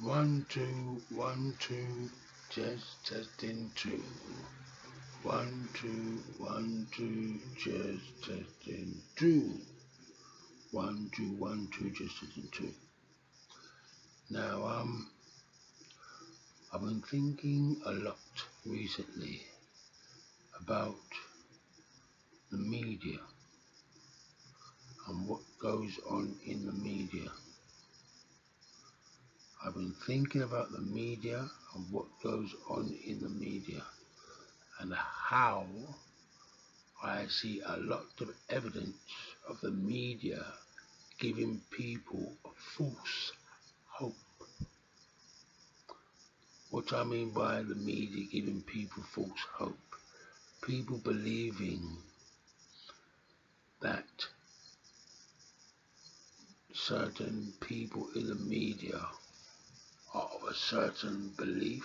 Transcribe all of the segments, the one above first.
1 2 1 2 just testing 2 1 2 1 2 just testing 2 1 2 1 2 just testing 2. Now I've been thinking a lot recently about the media and what goes on in the media. I've been thinking about the media and what goes on in the media and how I see a lot of evidence of the media giving people a false hope. What I mean by the media giving people false hope, people believing that certain people in the media are of a certain belief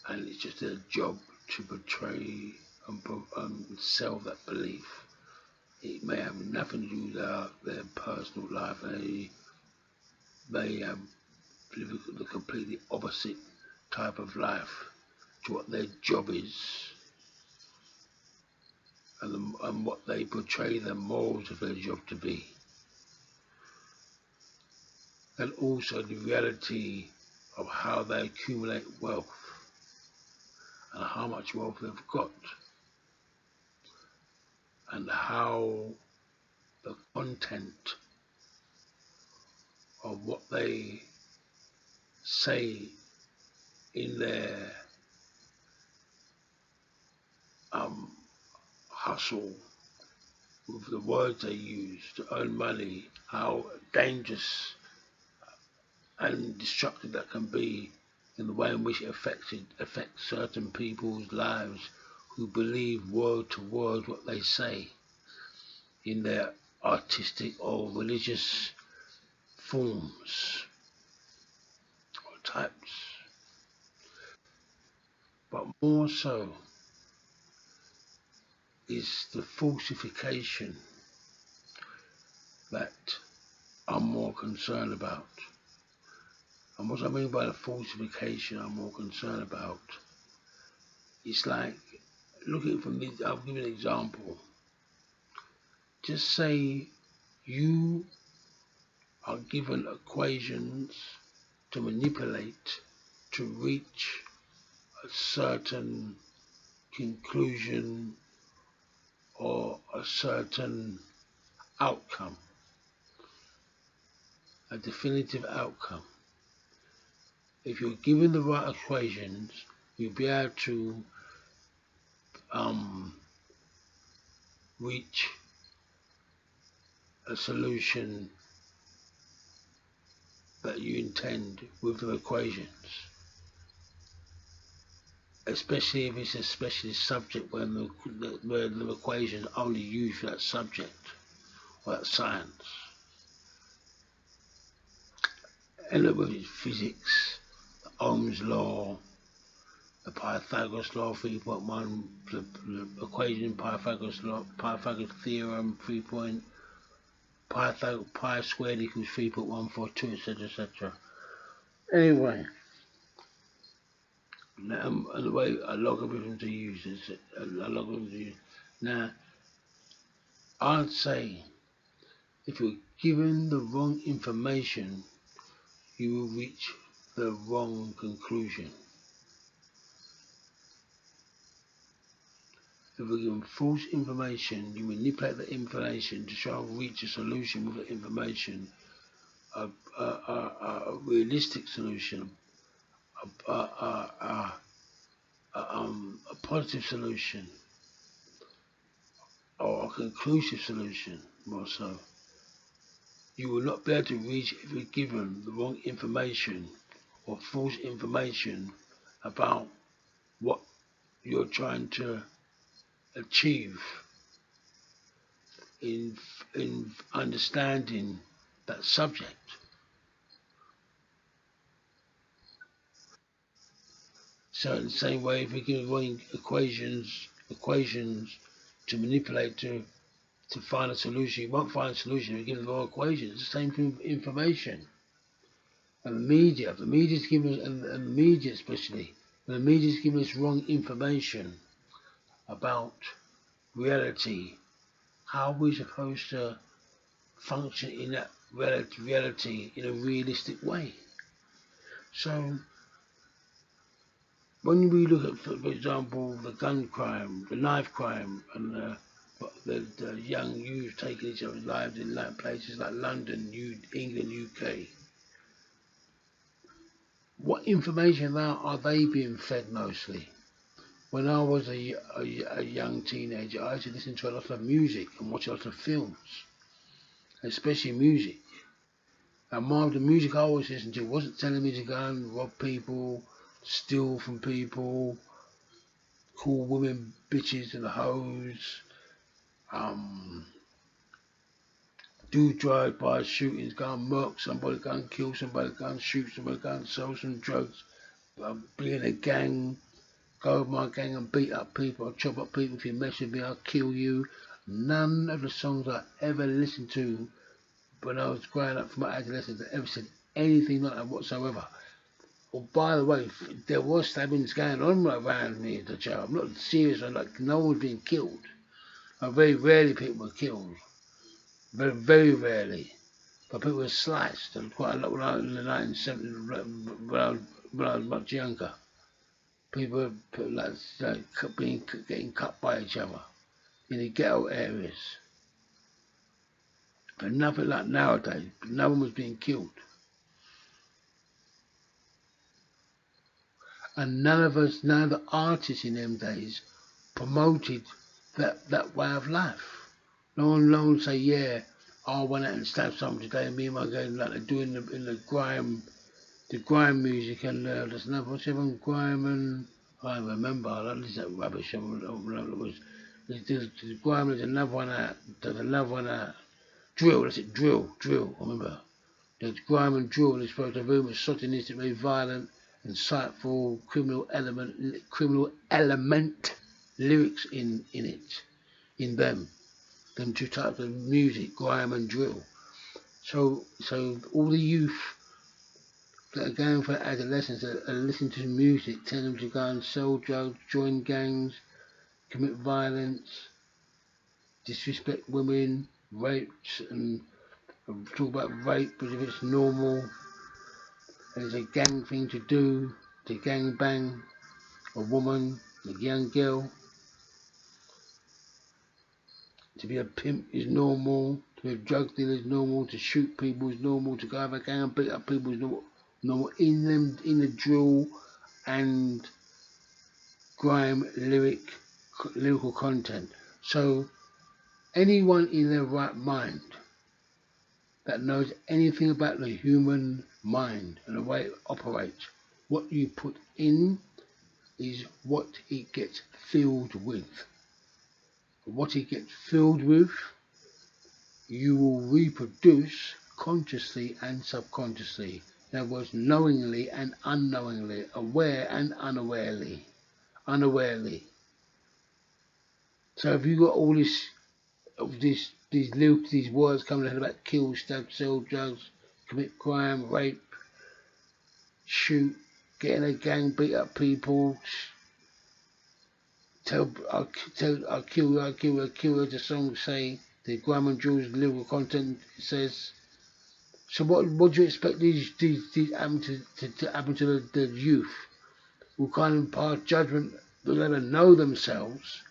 and it's just their job to portray and sell that belief. It may have nothing to do with their personal life. They have lived the completely opposite type of life to what their job is and what they portray the morals of their job to be. And also the reality of how they accumulate wealth and how much wealth they've got and how the content of what they say in their hustle with the words they use to earn money, how dangerous and destructive that can be in the way in which it affects certain people's lives who believe word to word what they say in their artistic or religious forms or types. But more so is the falsification that I'm more concerned about. And what I mean by the falsification I'm more concerned about, it's like, looking from this, I'll give you an example. Just say you are given equations to manipulate to reach a certain conclusion or a certain outcome, a definitive outcome. If you're given the right equations, you'll be able to reach a solution that you intend with the equations. Especially if it's a specialist subject where the equations are only used for that subject or that science. In other words, physics, the Ohm's law, the Pythagoras law 3.1, the equation Pythagoras law, Pythagoras theorem 3. Pi squared equals 3.142, etc., etc. Anyway, now, and the way a logarithm to use is a logarithm to use. Now, I'd say if you're given the wrong information, you will reach the wrong conclusion. If you're given false information, you manipulate the information to try and reach a solution with the information, a realistic solution, a positive solution, or a conclusive solution, more so. You will not be able to reach if you're given the wrong information or false information about what you're trying to achieve in understanding that subject. So in the same way, if we give wrong equations to manipulate to find a solution, you won't find a solution if you give the wrong equations. It's the same thing with information. And the media's giving us, and the media especially, the media's giving us wrong information about reality. How are we supposed to function in that reality in a realistic way? So when we look at, for example, the gun crime, the knife crime, and the young youth taking each other's lives in places like London, England, UK, what information now are they being fed mostly? When I was a young teenager, I used to listen to a lot of music and watch a lot of films, especially music. And more of the music I was listening to wasn't telling me to go and rob people, steal from people, call women bitches and hoes, um, do drive-by shootings, go and murk somebody, go and kill somebody, go and shoot somebody, go and sell some drugs, be in a gang, go with my gang and beat up people, I'll chop up people, if you mess with me, I'll kill you. None of the songs I ever listened to when I was growing up from my adolescence that ever said anything like that whatsoever. Well, by the way, there was stabbings going on around me as a child. I'm not serious, like no one was being killed. Very rarely people were killed. Very, very rarely. But people were sliced, and quite a lot when I was in the 1970s, when I was much younger. People were getting cut by each other in the ghetto areas. But nothing like nowadays. No one was being killed. And none of the artists in them days promoted that way of life. No one would say, yeah, I went out and stabbed someone today, and me and my gang like they're doing in the grime music, and there's another, what's the other one, grime and, I remember, I don't listen to that rubbish, I don't know what it was. There's grime, there's another one out, drill, that's it, drill, I remember. There's grime and drill, and it's supposed to be very misogynistic, very violent, insightful, criminal element lyrics in it, in them two types of music, grime and drill. So all the youth that are going for adolescence are listening to music, telling them to go and sell drugs, join gangs, commit violence, disrespect women, rapes, and talk about rape as if it's normal, and it's a gang thing to do, to gang bang a woman, a young girl. To be a pimp is normal, to be a drug dealer is normal, to shoot people is normal, to go have a gang and beat up people is normal in the drill and grime lyrical content. So anyone in their right mind that knows anything about the human mind and the way it operates, what you put in is what it gets filled with. What it gets filled with, you will reproduce consciously and subconsciously. In other words, knowingly and unknowingly, aware and unawarely. So if you got all these lyrics, these words coming out about kill, stab, sell drugs, commit crime, rape, shoot, get in a gang, beat up people, I'll kill you, the song say, the Grime and Jules lyrical content says. So what do you expect these happen to happen to the youth who can't pass judgment, who never know themselves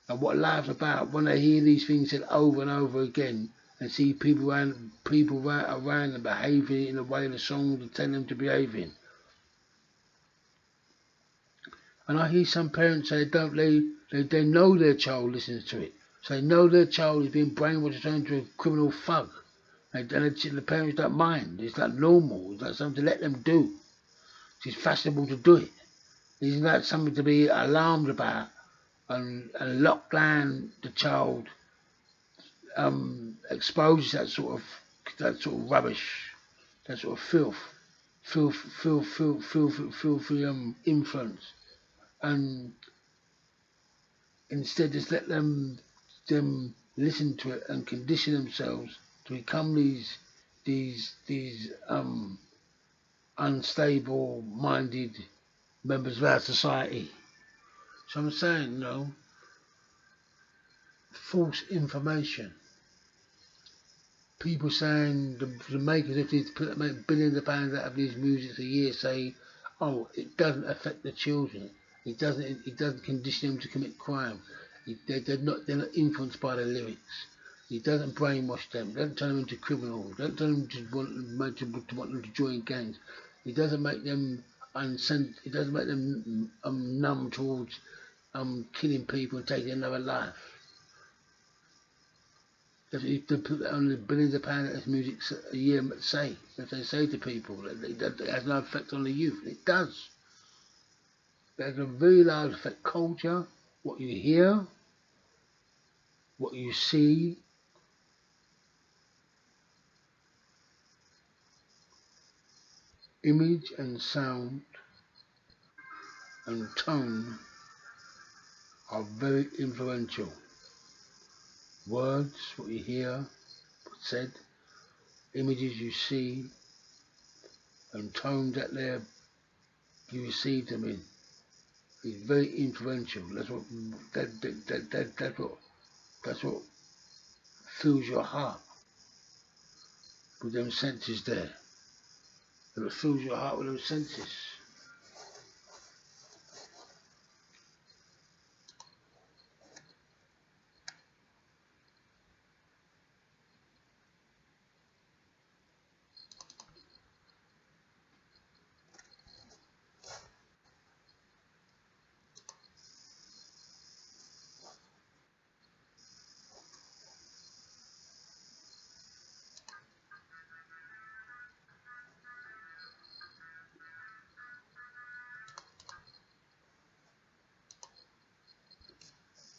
and what life's about when they hear these things said over and over again and see people around them behaving in the way the songs are telling them to behave in. And I hear some parents say they know their child listens to it. So they know their child is being brainwashed to turn into a criminal thug. And the parents don't mind. It's like normal. It's like something to let them do. It's fashionable to do it. It's not something to be alarmed about and lock down the child, exposes that sort of rubbish, that sort of filthy influence. And instead just let them listen to it and condition themselves to become these unstable-minded members of our society. So I'm saying, you know, false information. People saying the makers of these make billions of pounds out of these musics a year say, oh, it doesn't affect the children. It doesn't condition them to commit crime. They're not influenced by the lyrics. It doesn't brainwash them. It doesn't turn them into criminals. It doesn't tell them to want them to join gangs. It doesn't make them It doesn't make them numb towards killing people and taking another life. If they put on the billions of pounds of music a year, if they say to people that it has no effect on the youth, it does. It has a very large effect. Culture, what you hear, what you see, image and sound and tone are very influential. Words, what you hear, said, images you see, and tone that you receive them in is very influential. That's what fills your heart with them senses there. And it fills your heart with those senses.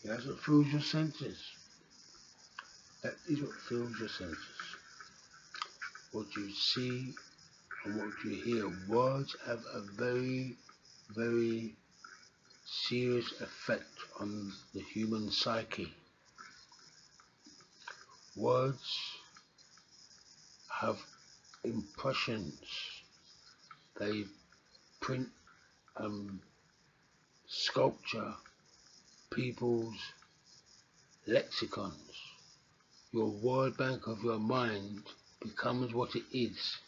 That's what fills your senses. That is what fills your senses. What you see and what you hear. Words have a very, very serious effect on the human psyche. Words have impressions. They print and sculpture people's lexicons. Your word bank of your mind becomes what it is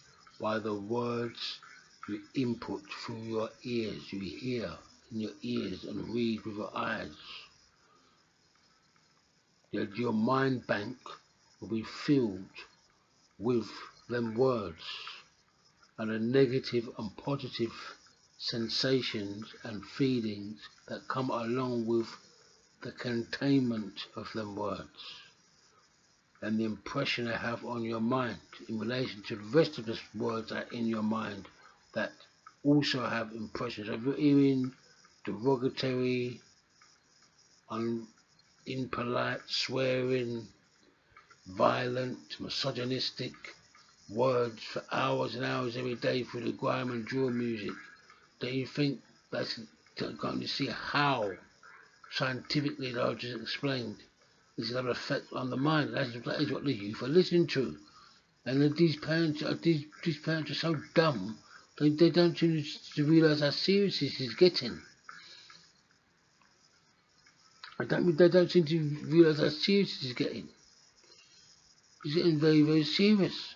by the words you input through your ears, you hear in your ears and read with your eyes. Your mind bank will be filled with them words and the negative and positive sensations and feelings that come along with the containment of them words and the impression they have on your mind in relation to the rest of the words that are in your mind that also have impressions. If you're hearing derogatory, impolite, swearing, violent, misogynistic words for hours and hours every day through the grime and drill music, don't you think that's going to see how scientifically, that I've just explained, this has an effect on the mind? That is what the youth are listening to. And these parents are so dumb, they don't seem to realise how serious this is getting. They don't seem to realise how serious this is getting. It's getting very, very serious.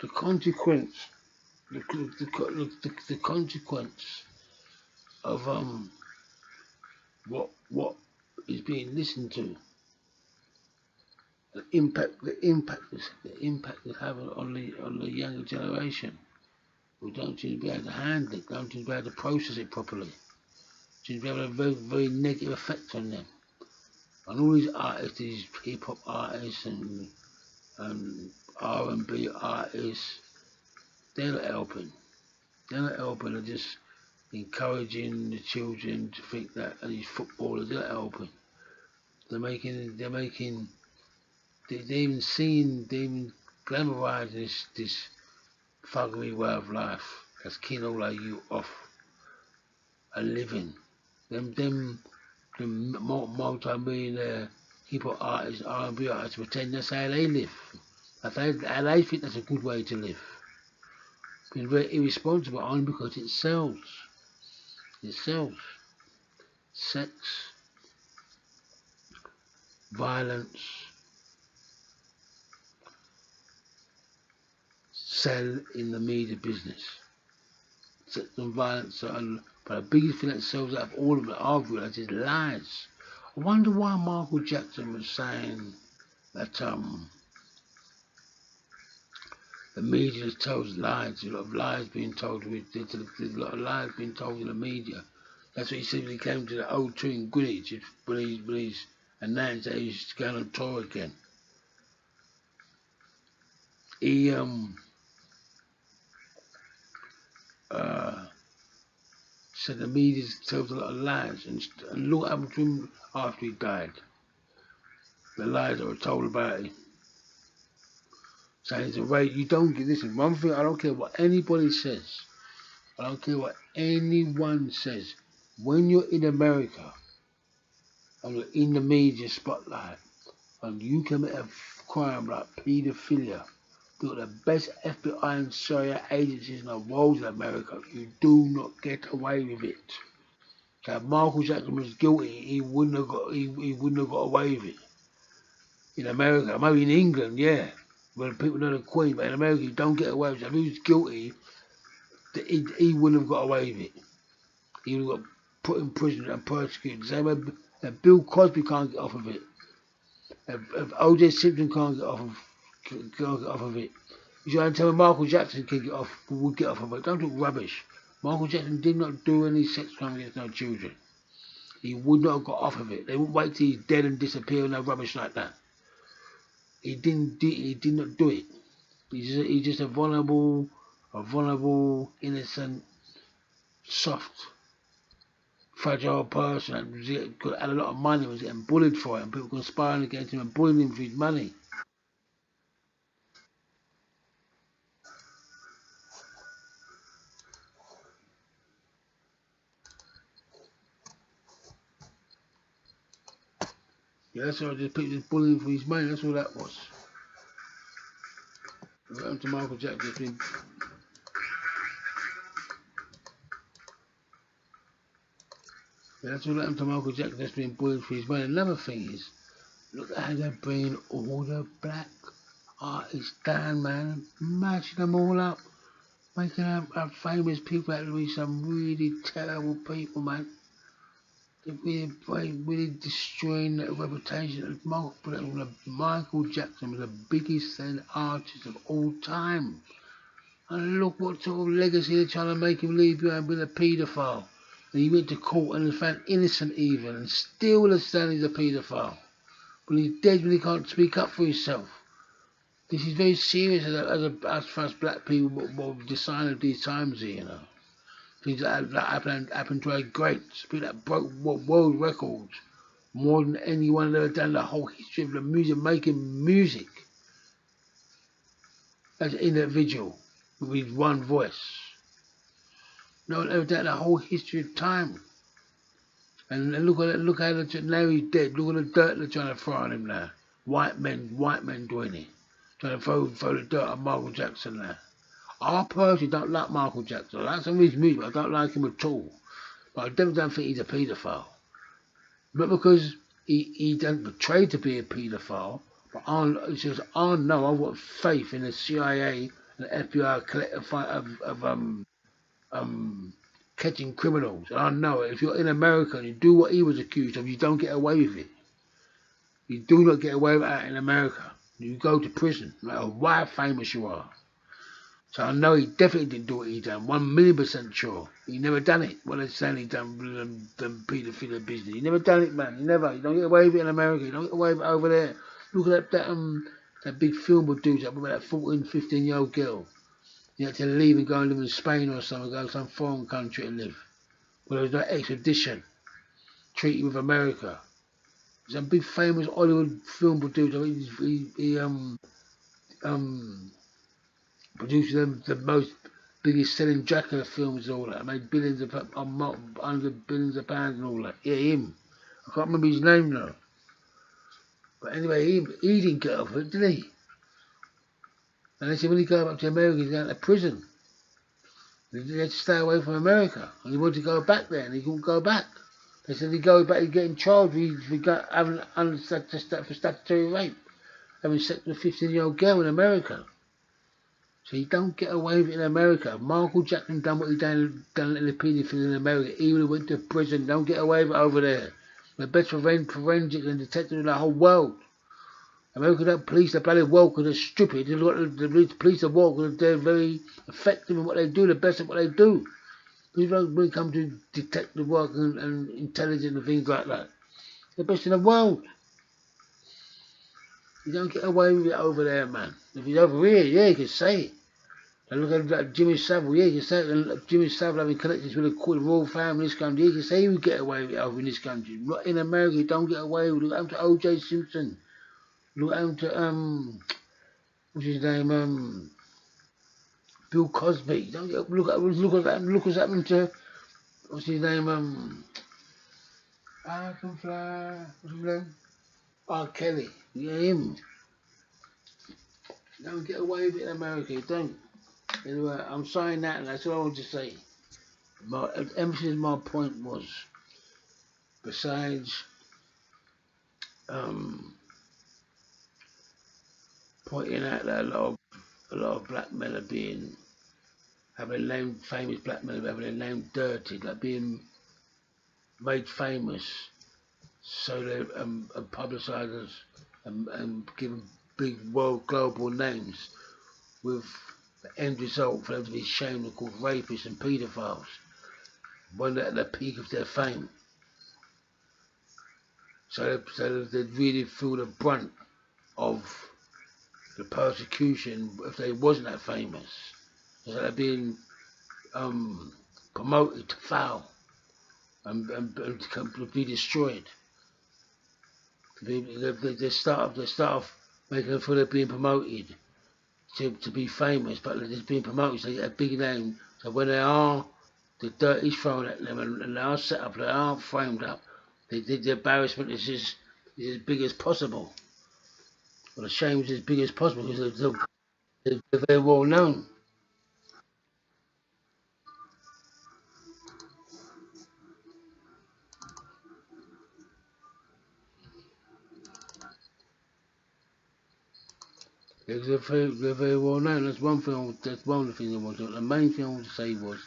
The consequence, the consequence of what is being listened to, the impact it's having on the younger generation, who don't seem to be able to handle it, don't seem to be able to process it properly, seems to be having a very, very negative effect on them. And all these artists, these hip hop artists and R&B artists, they're not helping. They're not helping. They're just encouraging the children to think that these footballers, they're not helping. They're even glamorizing this thuggery way of life that's killing all our youth off a living. Them multi-millionaire hip hop artists, R&B artists pretend that's how they live. How they think that's a good way to live. being very irresponsible only because it sells. It sells. Sex, violence, sell in the media business. Sex and violence but the biggest thing that sells out of all of it, I've realised, is lies. I wonder why Michael Jackson was saying that the media tells lies. There's a lot of lies being told. There's a lot of lies being told in the media. That's what he said when he came to the O2 in Greenwich, when he's announced that he's going on tour again. He said the media tells a lot of lies, and look what happened to him after he died. The lies that were told about him. Saying it's a rape. You don't get this. One thing, I don't care what anybody says. I don't care what anyone says. When you're in America and you're in the media spotlight and you commit a crime like paedophilia, you're the best FBI and CIA agencies in the world in America. You do not get away with it. So if Michael Jackson was guilty, he wouldn't have got away with it. In America, maybe in England, yeah, where people know the Queen, but in America you don't get away with it. If he was guilty, he wouldn't have got away with it. He would have got put in prison and persecuted. Same way if Bill Cosby can't get off of it. If O.J. Simpson can't get off of it. You trying to tell me Michael Jackson would get off of it? Don't talk rubbish. Michael Jackson did not do any sex crime against no children. He would not have got off of it. They wouldn't wait till he's dead and disappear and no rubbish like that. He did not do it. He's just a vulnerable, innocent, soft, fragile person that had a lot of money, was getting bullied for it, and people conspiring against him and bullying him for his money. Yeah, that's all. Just people just bullying him for his money. That's all that was. What happened to Michael Jackson? Yeah, that's what happened to Michael Jackson. That's been bullied for his money. Another thing is, look at how they're bringing all the black artists down, man. Matching them all up. Making them famous people out to be some really terrible people, man. They're really destroying the reputation of Michael Jackson was the biggest selling artist of all time. And look what sort of legacy they're trying to make him leave behind, being a paedophile. And he went to court and was found innocent even, and still they're saying he's a paedophile. But he's dead when he can't speak up for himself. This is very serious as for us black people, what the sign of these times here, you know. Things that happened to our greats, people that broke world records more than anyone ever done in the whole history of the music, making music as an individual with one voice. No one ever done in the whole history of time. And look at it, now he's dead. Look at the dirt they're trying to throw on him now. White men doing it. Trying to throw the dirt on Michael Jackson now. I personally don't like Michael Jackson. I like some of his music, but I don't like him at all. But I definitely don't think he's a paedophile. Not because he doesn't portray to be a paedophile, but I know I've got faith in the CIA and the FBI collective fight of catching criminals. And I know if you're in America and you do what he was accused of, you don't get away with it. You do not get away with that in America. You go to prison, no matter how famous you are. So I know he definitely didn't do what he done. 1,000,000% sure. He never done it. Well, they're saying he done the paedophilia business. He never done it, man. He never. You don't get away with it in America. You don't get away with it over there. Look at that big film producer about that 14, 15-year-old girl. He had to leave and go and live in Spain or something, go to some foreign country to live. Well, there was no extradition treaty with America. He's a big famous Hollywood film producer. He produced the most biggest selling Dracula films and all that. Made hundred billions of pounds and all that. Yeah, him. I can't remember his name now. But anyway, he didn't get off it, did he? And they said when he goes up to America, he's going to prison. He had to stay away from America, and he wanted to go back there, and he couldn't go back. They said he'd go back, he'd get in charge for having for statutory rape, having sex with a 15-year-old girl in America. So you don't get away with it in America. Michael Jackson done what he done in the paedophile in America. Even he went to prison, don't get away with it over there. The best forensic and detective in the whole world. America don't police the bloody world because they're stupid. The police the world because they're very effective in what they do, the best at what they do. When it comes to detective work and intelligence and things like that, they're the best in the world. You don't get away with it over there, man. If he's over here, yeah, you can say it. And look at like Jimmy Savile, yeah, you can say it. And Jimmy Savile having connections with the royal family in this country, yeah, you can say he would get away with it over in this country. Not in America, you don't get away with it. Look at O.J. Simpson. Look at what's his name? Bill Cosby. Don't get, look what's happened to what's his name? I can fly. What's his name? R. Kelly. Yeah, him. You don't get away with it in America. You don't. Anyway, I'm saying that, and that's what I want to say. My emphasis, my point was, besides pointing out that a lot of black men are having their name, famous black men having their name dirtied, like being made famous, so they publicised and given big world global names, with the end result for them to be shamed and called rapists and paedophiles when they're at the peak of their fame. So they really feel the brunt of the persecution if they wasn't that famous. So they're being promoted to fail and to be destroyed. They start off making them feel they're being promoted to be famous, but they're just being promoted so they get a big name. So when they are, the dirt is thrown at them and they are set up, they are framed up, the embarrassment is as big as possible. Well, the shame is as big as possible because they're very well known. They're very well known. That's one thing. That's one of the things I want to. The main thing I want to say was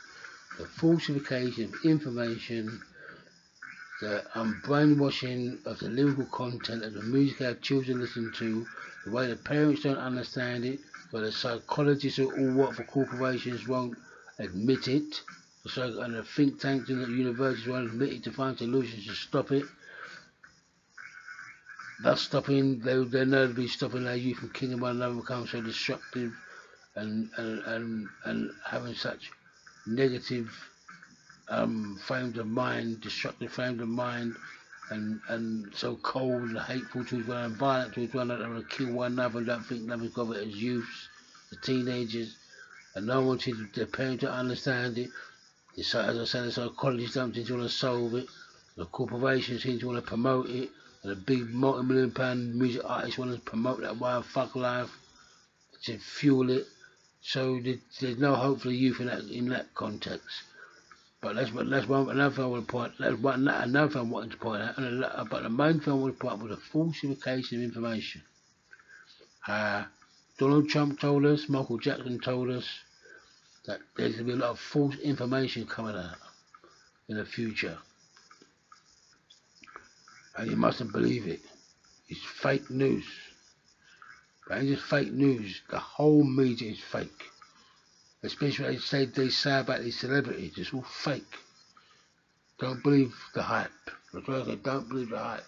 the falsification of information, the brainwashing of the lyrical content of the music our children listen to, the way the parents don't understand it, where the psychologists who all work for corporations won't admit it, and the think tanks and the universities won't admit it to find solutions to stop it. Thus stopping, they're known to be stopping our youth from killing one another, becoming so destructive and having such negative frames of mind, destructive frames of mind, and so cold and hateful towards one another, and violent towards one another, and kill one another, and don't think nothing of it as youths, the teenagers, and no one seems their parents to understand it. As I said, the psychologists don't seem to want to solve it, the corporations seem to want to promote it, and the big multi-million-pound music artists want to promote that wild fuck life to fuel it. So there's no hope for the youth in that context. But that's one another thing I want to point. Another thing I wanted to point out. But the main thing I want to point out was the falsification of information. Donald Trump told us, Michael Jackson told us that there's going to be a lot of false information coming out in the future. And you mustn't believe it. It's fake news. But it ain't just fake news. The whole media is fake. Especially what they say about these celebrities. It's all fake. Don't believe the hype. That's why I say don't believe the hype.